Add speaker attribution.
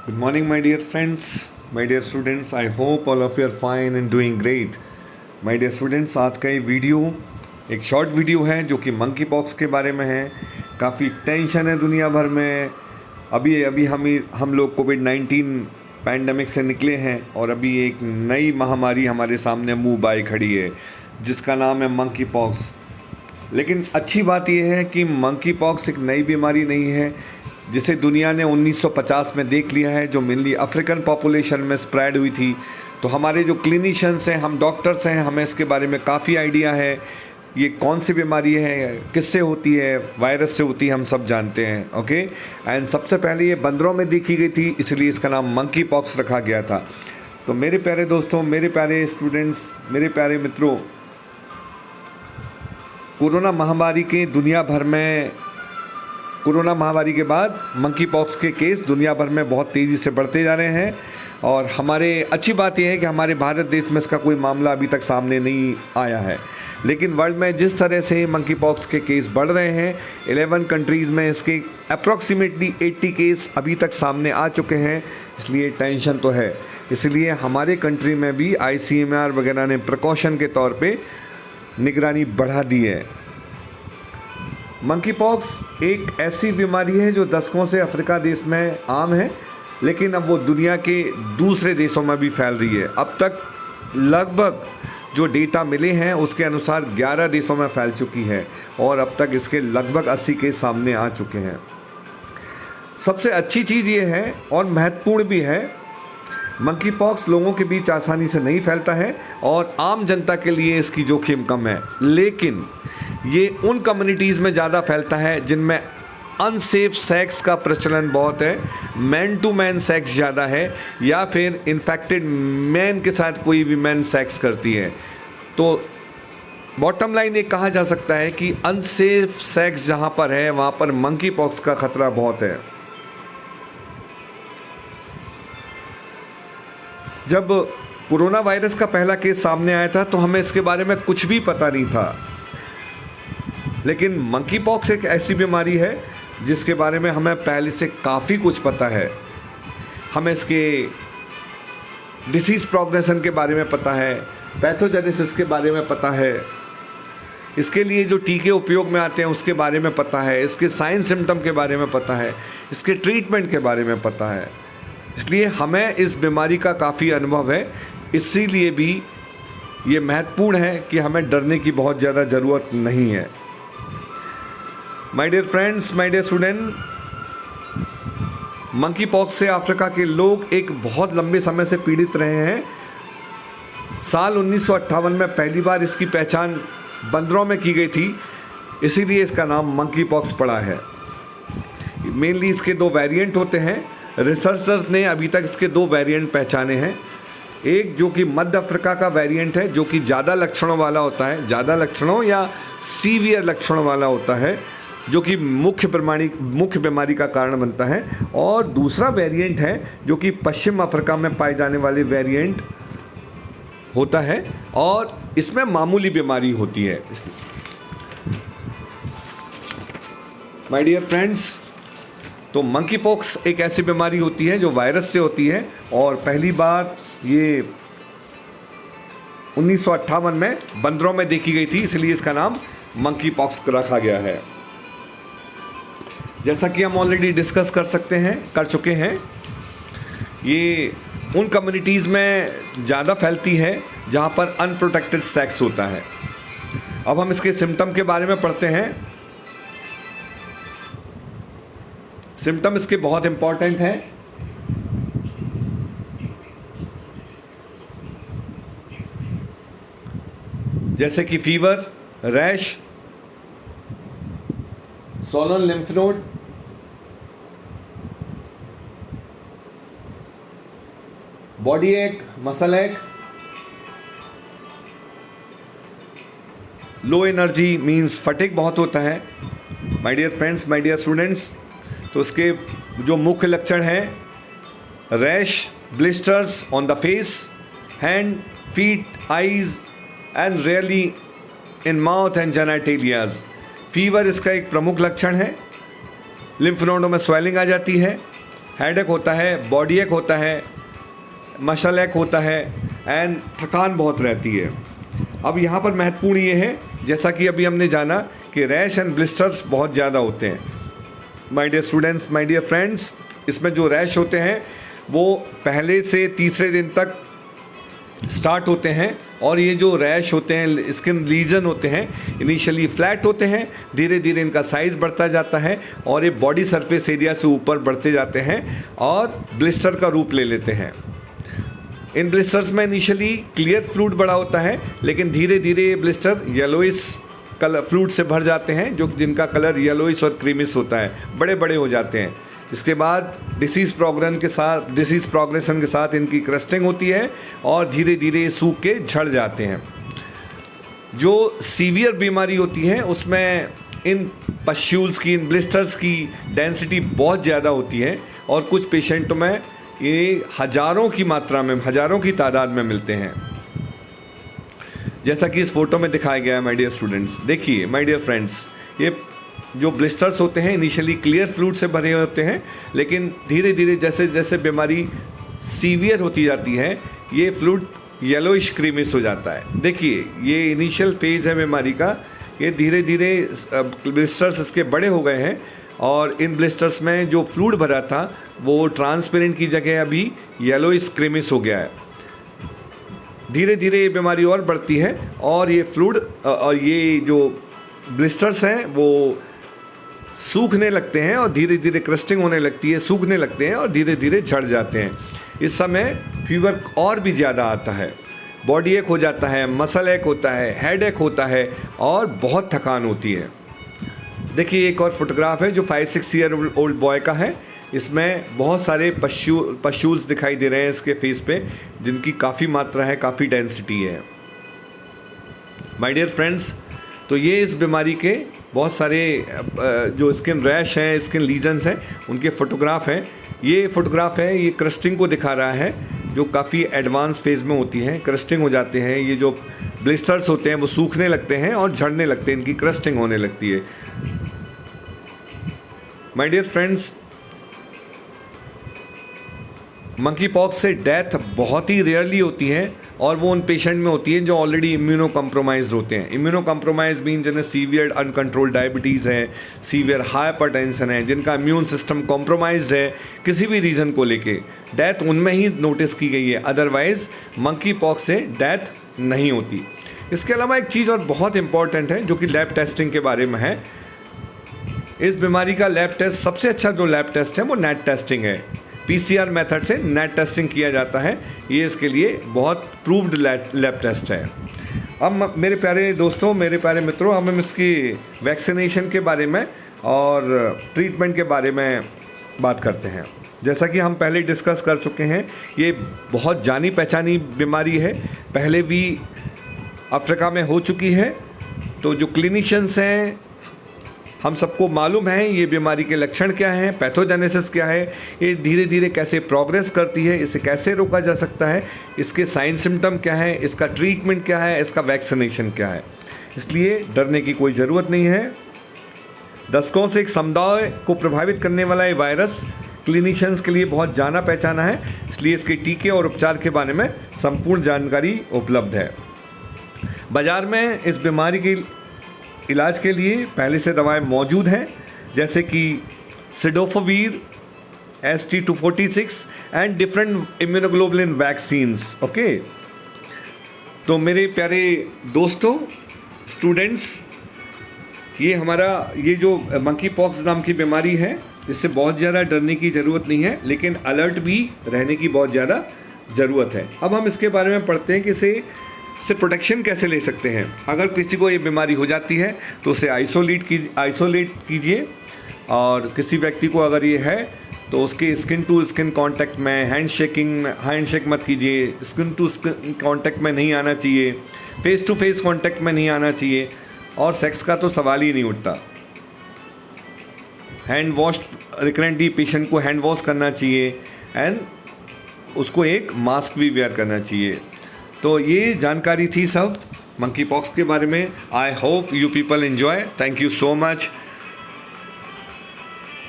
Speaker 1: Good morning, my dear friends, my dear students. I hope all of you are fine and doing great. My dear students, आज का ये video एक short video है जो कि monkey pox के बारे में है। काफ़ी टेंशन है दुनिया भर में। अभी अभी हम लोग कोविड-19 पैंडमिक से निकले हैं और अभी एक नई महामारी हमारे सामने मुंह बाए खड़ी है जिसका नाम है मंकी पॉक्स। लेकिन अच्छी बात यह है कि मंकी पॉक्स एक नई बीमारी नहीं है जिसे दुनिया ने 1950 में देख लिया है, जो मेनली अफ्रीकन पॉपुलेशन में स्प्रेड हुई थी। तो हमारे जो क्लिनिशियंस हैं, हम डॉक्टर्स हैं, हमें इसके बारे में काफ़ी आइडिया है। ये कौन सी बीमारी है, किससे होती है, वायरस से होती है, हम सब जानते हैं। ओके, एंड सबसे पहले ये बंदरों में देखी गई थी, इसलिए इसका नाम मंकी पॉक्स रखा गया था। तो मेरे प्यारे दोस्तों, मेरे प्यारे स्टूडेंट्स, मेरे प्यारे मित्रों, कोरोना महामारी के दुनिया भर में कोरोना महामारी के बाद मंकी पॉक्स के केस दुनिया भर में बहुत तेज़ी से बढ़ते जा रहे हैं। और हमारे अच्छी बात यह है कि हमारे भारत देश में इसका कोई मामला अभी तक सामने नहीं आया है। लेकिन वर्ल्ड में जिस तरह से मंकी पॉक्स के केस बढ़ रहे हैं, 11 कंट्रीज़ में इसके अप्रॉक्सीमेटली 80 केस अभी तक सामने आ चुके हैं, इसलिए टेंशन तो है। इसलिए हमारे कंट्री में भी ICMR वगैरह ने प्रिकॉशन के तौर पे निगरानी बढ़ा दी है। मंकी पॉक्स एक ऐसी बीमारी है जो दशकों से अफ्रीका देश में आम है, लेकिन अब वो दुनिया के दूसरे देशों में भी फैल रही है। अब तक लगभग जो डेटा मिले हैं उसके अनुसार 11 देशों में फैल चुकी है और अब तक इसके लगभग 80 केस सामने आ चुके हैं। सबसे अच्छी चीज़ ये है और महत्वपूर्ण भी है, मंकी पॉक्स लोगों के बीच आसानी से नहीं फैलता है और आम जनता के लिए इसकी जोखिम कम है। लेकिन ये उन कम्युनिटीज़ में ज़्यादा फैलता है जिनमें अनसेफ सेक्स का प्रचलन बहुत है, मैन टू मैन सेक्स ज़्यादा है, या फिर इन्फेक्टेड मैन के साथ कोई भी मैन सेक्स करती है। तो बॉटम लाइन ये कहा जा सकता है कि अनसेफ सेक्स जहाँ पर है वहाँ पर मंकी पॉक्स का खतरा बहुत है। जब कोरोना वायरस का पहला केस सामने आया था तो हमें इसके बारे में कुछ भी पता नहीं था, लेकिन मंकी पॉक्स एक ऐसी बीमारी है जिसके बारे में हमें पहले से काफ़ी कुछ पता है। हमें इसके डिसीज़ प्रोग्रेशन के बारे में पता है, पैथोजेनेसिस के बारे में पता है, इसके लिए जो टीके उपयोग में आते हैं उसके बारे में पता है, इसके साइन सिम्टम के बारे में पता है, इसके ट्रीटमेंट के बारे में पता है। इसलिए हमें इस बीमारी का काफ़ी अनुभव है। इसीलिए भी ये महत्वपूर्ण है कि हमें डरने की बहुत ज़्यादा ज़रूरत नहीं है। My dear friends, my dear student, monkey pox से अफ्रीका के लोग एक बहुत लंबे समय से पीड़ित रहे हैं। साल 1958 में पहली बार इसकी पहचान बंदरों में की गई थी, इसीलिए इसका नाम मंकी पॉक्स पड़ा है। मेनली इसके 2 वेरिएंट होते हैं। रिसर्चर्स ने अभी तक इसके 2 वेरिएंट पहचाने हैं। एक जो कि मध्य अफ्रीका का वेरिएंट है, जो कि ज़्यादा लक्षणों वाला होता है, ज़्यादा लक्षणों या सीवियर लक्षणों वाला होता है, जो कि मुख्य बीमारी का कारण बनता है। और दूसरा वेरिएंट है जो कि पश्चिम अफ्रीका में पाए जाने वाले वेरिएंट होता है और इसमें मामूली बीमारी होती है। माय डियर फ्रेंड्स, तो मंकी पॉक्स एक ऐसी बीमारी होती है जो वायरस से होती है और पहली बार ये 1958 में बंदरों में देखी गई थी, इसलिए इसका नाम मंकी पॉक्स रखा गया है। जैसा कि हम ऑलरेडी डिस्कस कर चुके हैं, ये उन कम्युनिटीज़ में ज़्यादा फैलती है जहाँ पर अनप्रोटेक्टेड सेक्स होता है। अब हम इसके सिम्टम के बारे में पढ़ते हैं। सिम्टम इसके बहुत इंपॉर्टेंट हैं। जैसे कि fever, rash, swollen lymph node, body ache, muscle ache, low energy means fatigue बहुत होता है। My dear friends, my dear students, तो इसके जो मुख्य लक्षण हैं, rash, blisters on the face, hand, feet, eyes and rarely in mouth and genitalias. Fever इसका एक प्रमुख लक्षण है। लिम्फ नोडों में स्वेलिंग आ जाती है। हेड एक होता है, बॉडी एक होता है, मसल एक होता है एंड थकान बहुत रहती है। अब यहाँ पर महत्वपूर्ण ये है, जैसा कि अभी हमने जाना कि रैश एंड ब्लिस्टर्स बहुत ज़्यादा होते हैं। My dear students, my dear friends, इसमें जो रैश होते हैं वो पहले से तीसरे दिन तक स्टार्ट होते हैं और ये जो रैश होते हैं, स्किन लीजन होते हैं, इनिशियली फ्लैट होते हैं, धीरे धीरे इनका साइज़ बढ़ता जाता है और ये बॉडी सरफेस एरिया से ऊपर बढ़ते जाते हैं और ब्लिस्टर का रूप ले लेते हैं। इन ब्लिस्टर्स में इनिशियली क्लियर फ्लूइड बड़ा होता है, लेकिन धीरे धीरे ये ब्लिस्टर येलोइश कलर फ्लूइड से भर जाते हैं, जो जिनका कलर येलोइश और क्रीमिश होता है, बड़े बड़े हो जाते हैं। इसके बाद डिसीज़ प्रोग्रेशन के साथ इनकी क्रस्टिंग होती है और धीरे धीरे सूख के झड़ जाते हैं। जो सीवियर बीमारी होती है उसमें इन पस्ट्यूल्स की, इन ब्लिस्टर्स की डेंसिटी बहुत ज़्यादा होती है और कुछ पेशेंटों में ये हज़ारों की मात्रा में, हज़ारों की तादाद में मिलते हैं, जैसा कि इस फोटो में दिखाया गया है। माय डियर स्टूडेंट्स, देखिए माय डियर फ्रेंड्स, ये जो ब्लिस्टर्स होते हैं इनिशियली क्लियर फ्लूइड से भरे होते हैं, लेकिन धीरे धीरे जैसे जैसे बीमारी सीवियर होती जाती है ये फ्लूइड येलोइश क्रीमिश हो जाता है। देखिए ये इनिशियल फेज़ है बीमारी का, ये धीरे धीरे ब्लिस्टर्स इसके बड़े हो गए हैं और इन ब्लिस्टर्स में जो फ्लूइड भरा था वो ट्रांसपेरेंट की जगह अभी येलोइश क्रीमिश हो गया है। धीरे धीरे ये बीमारी और बढ़ती है और ये फ्लूइड और ये जो ब्लिस्टर्स हैं वो सूखने लगते हैं और धीरे धीरे क्रस्टिंग होने लगती है, सूखने लगते हैं और धीरे धीरे झड़ जाते हैं। इस समय फीवर और भी ज़्यादा आता है, बॉडी एक हो जाता है, मसल एक होता है, हेड एक होता है और बहुत थकान होती है। देखिए एक और फोटोग्राफ है जो 5-6 ईयर ओल्ड बॉय का है। इसमें बहुत सारे पश्यूल्स दिखाई दे रहे हैं इसके फेस पे, जिनकी काफ़ी मात्रा है, काफ़ी डेंसिटी है। माय डियर फ्रेंड्स, तो ये इस बीमारी के बहुत सारे जो स्किन रैश हैं, स्किन लीजन्स हैं, उनके फ़ोटोग्राफ हैं। ये फ़ोटोग्राफ है, ये क्रस्टिंग को दिखा रहा है, जो काफ़ी एडवांस फेज़ में होती है, क्रस्टिंग हो जाते हैं। ये जो ब्लिस्टर्स होते हैं वो सूखने लगते हैं और झड़ने लगते हैं, इनकी क्रस्टिंग होने लगती है। My dear friends, monkey pox से डेथ बहुत ही रेयरली होती है और वो उन पेशेंट में होती है जो ऑलरेडी इम्यूनो कम्प्रोमाइज्ड होते हैं। इम्यूनो कम्प्रोमाइज मीन जिन्हें सीवियर अनकंट्रोल्ड डायबिटीज़ है, सीवियर हाइपरटेंशन है, जिनका इम्यून सिस्टम कॉम्प्रोमाइज्ड है किसी भी रीज़न को लेके, डेथ उनमें ही नोटिस की गई है। अदरवाइज़ मंकी पॉक्स से डेथ नहीं होती। इसके अलावा एक चीज़ और बहुत इंपॉर्टेंट है जो कि लैब टेस्टिंग के बारे में है। इस बीमारी का लैब टेस्ट, सबसे अच्छा जो लैब टेस्ट है वो नेट टेस्टिंग है। PCR मेथड से नेट टेस्टिंग किया जाता है, ये इसके लिए बहुत प्रूव्ड लैब टेस्ट है। अब मेरे प्यारे दोस्तों, मेरे प्यारे मित्रों, अब हम इसकी वैक्सीनेशन के बारे में और ट्रीटमेंट के बारे में बात करते हैं। जैसा कि हम पहले डिस्कस कर चुके हैं, ये बहुत जानी पहचानी बीमारी है, पहले भी अफ्रीका में हो चुकी है। तो जो क्लिनिशियंस हैं, हम सबको मालूम है ये बीमारी के लक्षण क्या हैं, पैथोजेनेसिस क्या है, ये धीरे धीरे कैसे प्रोग्रेस करती है, इसे कैसे रोका जा सकता है, इसके साइन सिम्टम क्या है, इसका ट्रीटमेंट क्या है, इसका वैक्सीनेशन क्या है। इसलिए डरने की कोई ज़रूरत नहीं है। दशकों से एक समुदाय को प्रभावित करने वाला ये वायरस क्लिनिशियंस के लिए बहुत जाना पहचाना है, इसलिए इसके टीके और उपचार के बारे में संपूर्ण जानकारी उपलब्ध है। बाज़ार में इस बीमारी की इलाज के लिए पहले से दवाएं मौजूद हैं, जैसे कि सिडोफोवीर, ST246 and different immunoglobulin vaccines. Okay, तो मेरे प्यारे दोस्तों, स्टूडेंट्स, ये जो मंकी पॉक्स नाम की बीमारी है, इससे बहुत ज़्यादा डरने की ज़रूरत नहीं है, लेकिन अलर्ट भी रहने की बहुत ज़्यादा ज़रूरत है। अब हम इसके बारे में पढ़ते हैं कि इससे प्रोटेक्शन कैसे ले सकते हैं। अगर किसी को ये बीमारी हो जाती है तो उसे आइसोलेट कीजिए, और किसी व्यक्ति को अगर ये है तो उसके स्किन टू स्किन कांटेक्ट में, हैंडशेक मत कीजिए, स्किन टू स्किन कांटेक्ट में नहीं आना चाहिए, फेस टू फेस कांटेक्ट में नहीं आना चाहिए, और सेक्स का तो सवाल ही नहीं उठता। हैंड वॉश रिकरेंटली, पेशेंट को हैंड वॉश करना चाहिए एंड उसको एक मास्क भी वेयर करना चाहिए। तो ये जानकारी थी सब मंकी पॉक्स के बारे में। I hope you people enjoy. Thank you so much.